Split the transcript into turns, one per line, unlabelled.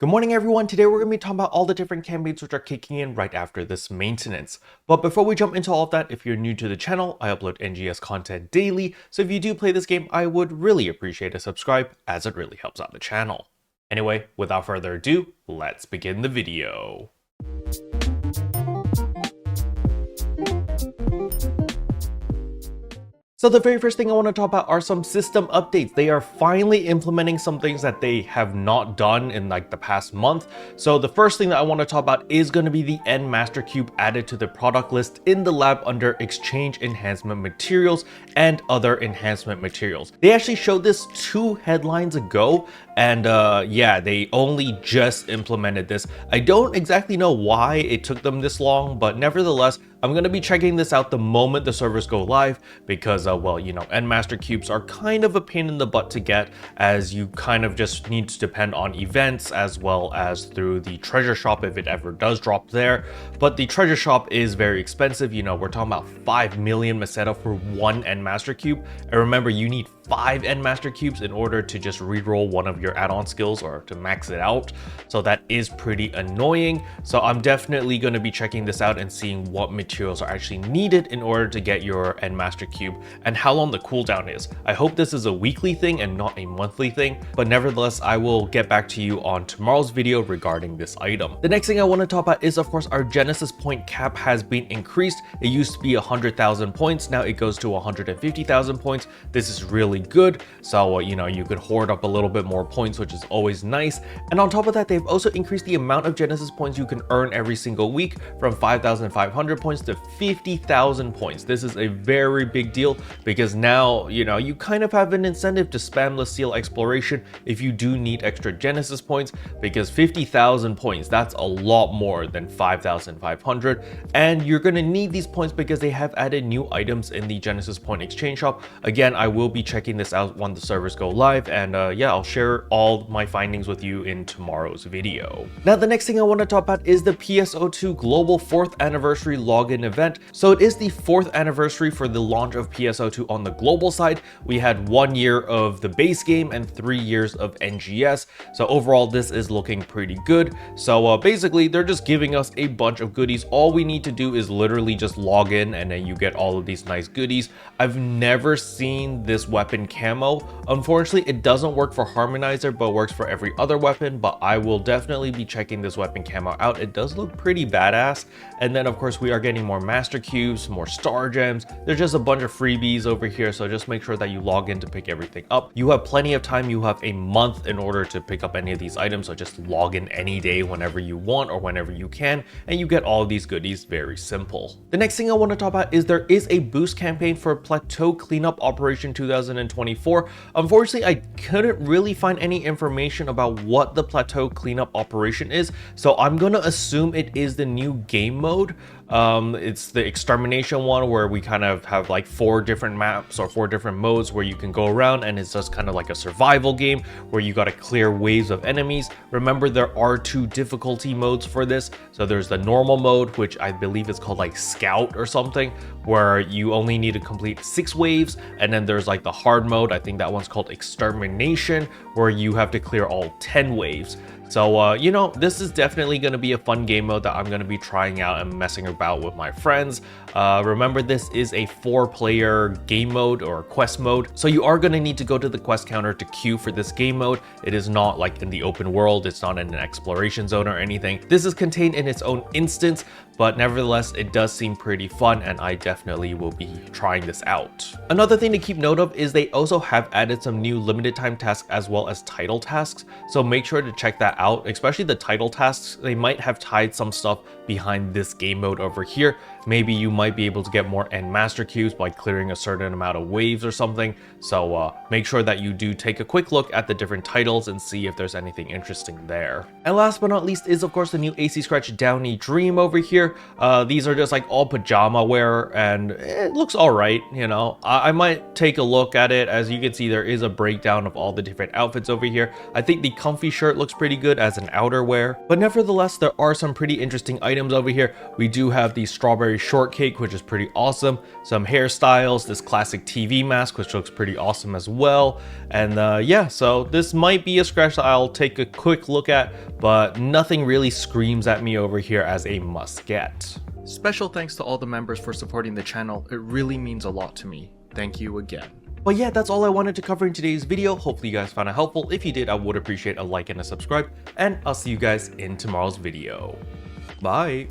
Good morning everyone, today we're going to be talking about all the different campaigns which are kicking in right after this maintenance. But before we jump into all of that, if you're new to the channel, I upload NGS content daily, so if you do play this game, I would really appreciate a subscribe as it really helps out the channel. Anyway, without further ado, let's begin the video. So the very first thing I want to talk about are some system updates. They are finally implementing some things that they have not done in like the past month. So the first thing that I want to talk about is going to be the N Master Cube added to the product list in the lab under Exchange Enhancement Materials and other enhancement materials. They actually showed this 2 headlines ago, and yeah, they only just implemented this. I don't exactly know why it took them this long, but nevertheless, I'm going to be checking this out the moment the servers go live because, well, you know, N Master Cubes are kind of a pain in the butt to get, as you kind of just need to depend on events as well as through the treasure shop if it ever does drop there. But the treasure shop is very expensive. You know, we're talking about 5 million Meseta for 1 N Master Cube. And remember, you need 5 N Master Cubes in order to just reroll one of your add-on skills or to max it out. So that is pretty annoying. So I'm definitely going to be checking this out and seeing what materials are actually needed in order to get your N Master Cube and how long the cooldown is. I hope this is a weekly thing and not a monthly thing, but nevertheless, I will get back to you on tomorrow's video regarding this item. The next thing I want to talk about is, of course, our Genesis point cap has been increased. It used to be 100,000 points. Now it goes to 150,000 points. This is really good. So, you know, you could hoard up a little bit more points, which is always nice. And on top of that, they've also increased the amount of Genesis points you can earn every single week from 5,500 points to 50,000 points. This is a very big deal because now, you know, you kind of have an incentive to spam the seal exploration if you do need extra Genesis points, because 50,000 points, that's a lot more than 5,500. And you're going to need these points because they have added new items in the Genesis point exchange shop. Again, I will be checking this out when the servers go live, and yeah, I'll share all my findings with you in tomorrow's video. Now, the next thing I want to talk about is the PSO2 Global 4th Anniversary Login Event. So it is the 4th anniversary for the launch of PSO2 on the global side. We had 1 year of the base game and 3 years of NGS. So overall, this is looking pretty good. So basically, they're just giving us a bunch of goodies. All we need to do is literally just log in and then you get all of these nice goodies. I've never seen this weapon camo. Unfortunately, it doesn't work for Harmonizer, but works for every other weapon. But I will definitely be checking this weapon camo out. It does look pretty badass. And then of course, we are getting more Master Cubes, more Star Gems. There's just a bunch of freebies over here, so just make sure that you log in to pick everything up. You have plenty of time. You have a month in order to pick up any of these items, so just log in any day whenever you want or whenever you can, and you get all of these goodies. Very simple. The next thing I want to talk about is there is a boost campaign for Plateau Cleanup Operation 2024. Unfortunately, I couldn't really find any information about what the Plateau Cleanup Operation is, so I'm going to assume it is the new game mode. It's the extermination one where we kind of have like 4 different maps or 4 different modes where you can go around, and it's just kind of like a survival game where you got to clear waves of enemies. Remember, there are 2 difficulty modes for this. So there's the normal mode, which I believe is called like Scout or something, where you only need to complete 6 waves. And then there's like the hard mode. I think that one's called Extermination, where you have to clear all 10 waves. So, you know, this is definitely going to be a fun game mode that I'm going to be trying out and messing about with my friends. Remember, this is a 4-player game mode or quest mode. So you are going to need to go to the quest counter to queue for this game mode. It is not like in the open world. It's not in an exploration zone or anything. This is contained in its own instance, but nevertheless, it does seem pretty fun, and I definitely will be trying this out. Another thing to keep note of is they also have added some new limited time tasks as well as title tasks. So make sure to check that out, especially the title tasks. They might have tied some stuff behind this game mode over here. Maybe you might be able to get more N Master Cubes by clearing a certain amount of waves or something. So make sure that you do take a quick look at the different titles and see if there's anything interesting there. And last but not least is, of course, the new AC Scratch Downy Dream over here. here. These are just like all pajama wear, and it looks all right, you know. I might take a look at it. As you can see, there is a breakdown of all the different outfits over here. I think the comfy shirt looks pretty good as an outerwear, but nevertheless, there are some pretty interesting items over here. We do have the strawberry shortcake, which is pretty awesome. Some hairstyles, this classic TV mask, which looks pretty awesome as well. And yeah, so this might be a scratch that I'll take a quick look at, but nothing really screams at me over here as a must get. Special thanks to all the members for supporting the channel. It really means a lot to me. Thank you again. But yeah, that's all I wanted to cover in today's video. Hopefully you guys found it helpful. If you did, I would appreciate a like and a subscribe, and I'll see you guys in tomorrow's video. Bye.